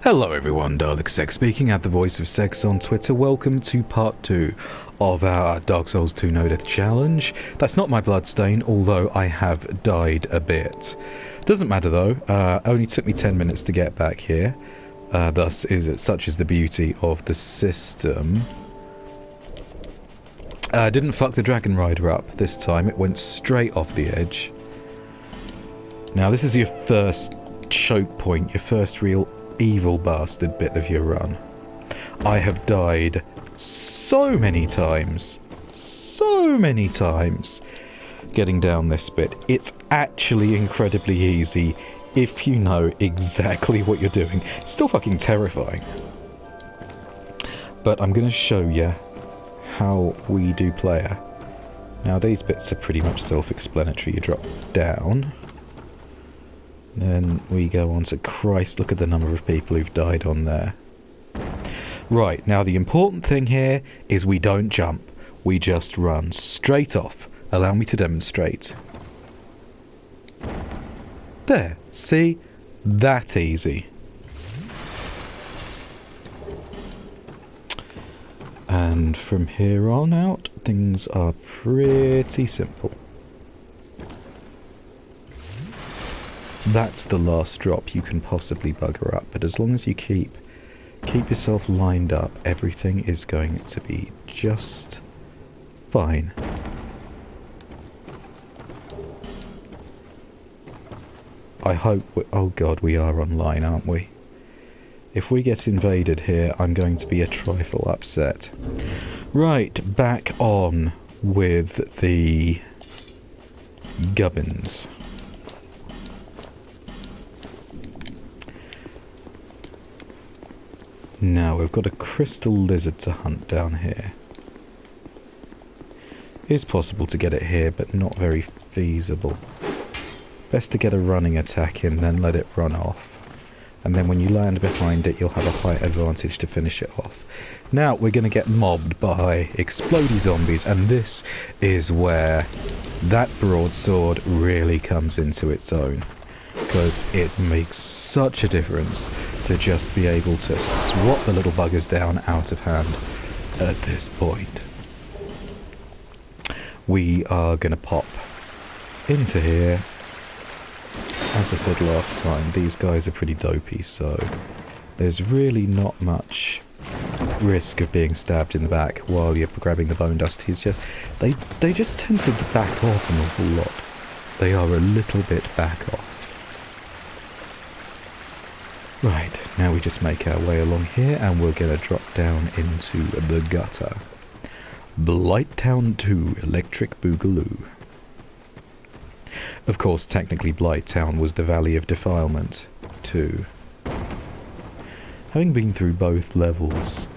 Hello everyone, Dalek Sex speaking at the Voice of Sex on Twitter. Welcome to part 2 of our Dark Souls 2 No Death challenge. That's not my bloodstain, although I have died a bit. Doesn't matter though, only took me 10 minutes to get back here. Such is the beauty of the system. Didn't fuck the Dragon Rider up this time, it went straight off the edge. Now this is your first choke point, your first real evil bastard bit of your run. I have died so many times getting down this bit. It's actually incredibly easy if you know exactly what you're doing. It's still fucking terrifying, but I'm going to show you how we do player. Now these bits are pretty much self-explanatory. You drop down, then we go on to Christ, look at the number of people who've died on there. Right, now the important thing here is we don't jump. We just run straight off. Allow me to demonstrate. There, see? That easy. And from here on out, things are pretty simple. That's the last drop you can possibly bugger up, but as long as you keep yourself lined up, everything is going to be just fine. I hope oh god, we are online, aren't we? If we get invaded here, I'm going to be a trifle upset. Right, back on with the gubbins. Now, we've got a crystal lizard to hunt down here. It's possible to get it here, but not very feasible. Best to get a running attack in, then let it run off. And then when you land behind it, you'll have a height advantage to finish it off. Now, we're going to get mobbed by explodey zombies, and this is where that broadsword really comes into its own. Because it makes such a difference to just be able to swat the little buggers down out of hand at this point. We are going to pop into here. As I said last time, these guys are pretty dopey, so there's really not much risk of being stabbed in the back while you're grabbing the bone dust. They just tend to back off an awful lot. They are a little bit back off. Right, now we just make our way along here and we're going to drop down into the gutter. Blighttown 2 Electric Boogaloo. Of course, technically Blighttown was the Valley of Defilement 2. Having been through both levels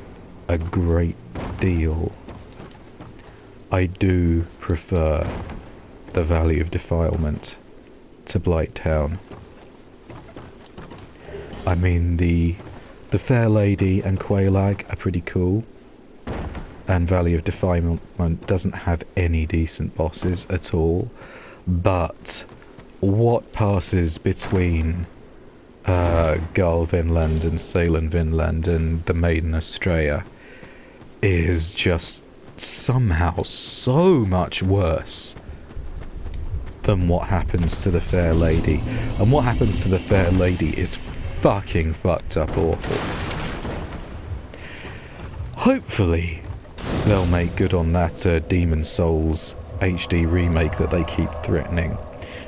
a great deal, I do prefer the Valley of Defilement to Blighttown. I mean, the Fair Lady and Quelaag are pretty cool, and Valley of Defilement doesn't have any decent bosses at all, but what passes between Garl Vinland and Salen Vinland and the Maiden Estrella is just somehow so much worse than what happens to the Fair Lady. And what happens to the Fair Lady is fucking fucked up awful. Hopefully they'll make good on that Demon Souls HD remake that they keep threatening,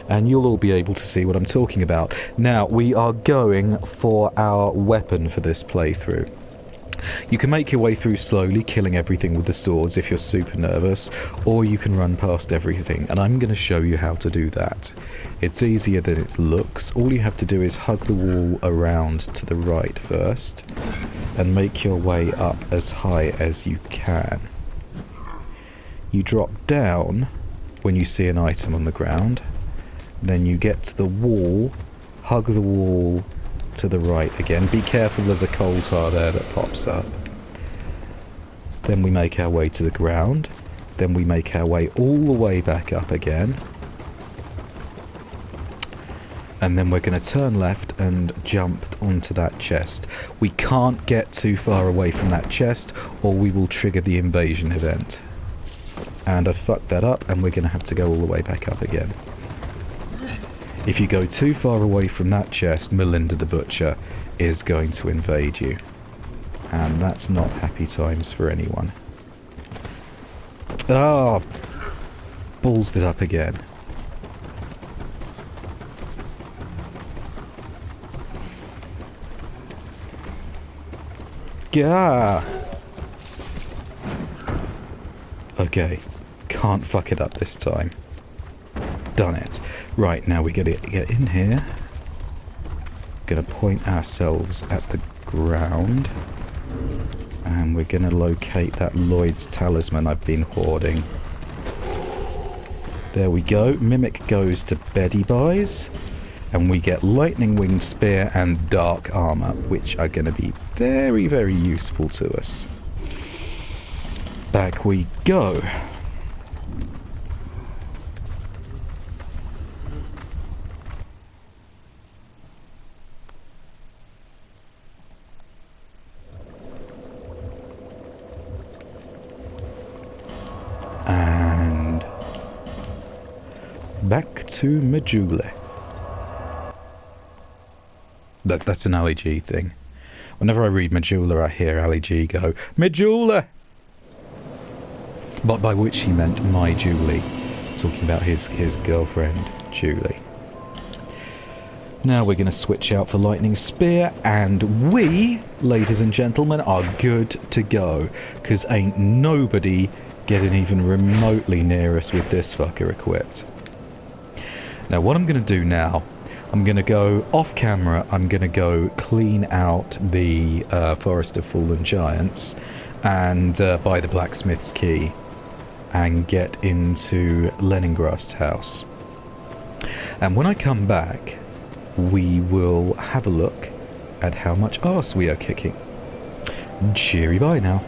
and you'll all be able to see what I'm talking about. Now we are going for our weapon for this playthrough. You can make your way through slowly, killing everything with the swords if you're super nervous, or you can run past everything, and I'm going to show you how to do that. It's easier than it looks. All you have to do is hug the wall around to the right first, and make your way up as high as you can. You drop down when you see an item on the ground, then you get to the wall, hug the wall to the right again. Be careful, there's a coal tar there that pops up. Then we make our way to the ground, then we make our way all the way back up again. And then we're going to turn left and jump onto that chest. We can't get too far away from that chest or we will trigger the invasion event. And I fucked that up and we're going to have to go all the way back up again. If you go too far away from that chest, Melinda the Butcher is going to invade you. And that's not happy times for anyone. Ah! Ballsed it up again. Gah! Okay, can't fuck it up this time. Done it. Right, now we gotta get in here. Gonna point ourselves at the ground. And we're gonna locate that Lloyd's talisman I've been hoarding. There we go. Mimic goes to Betty Buys. And we get Lightning Winged Spear and Dark Armor, which are going to be very, very useful to us. Back we go. And back to Majula. That's an Ali G thing. Whenever I read Majula, I hear Ali G go, Majula! But by which he meant my Julie. Talking about his girlfriend, Julie. Now we're going to switch out for Lightning Spear, and we, ladies and gentlemen, are good to go. Because ain't nobody getting even remotely near us with this fucker equipped. Now what I'm going to do now, I'm going to go off camera, I'm going to go clean out the Forest of Fallen Giants and buy the blacksmith's key and get into Leningrad's house. And when I come back, we will have a look at how much arse we are kicking. Cheery bye now.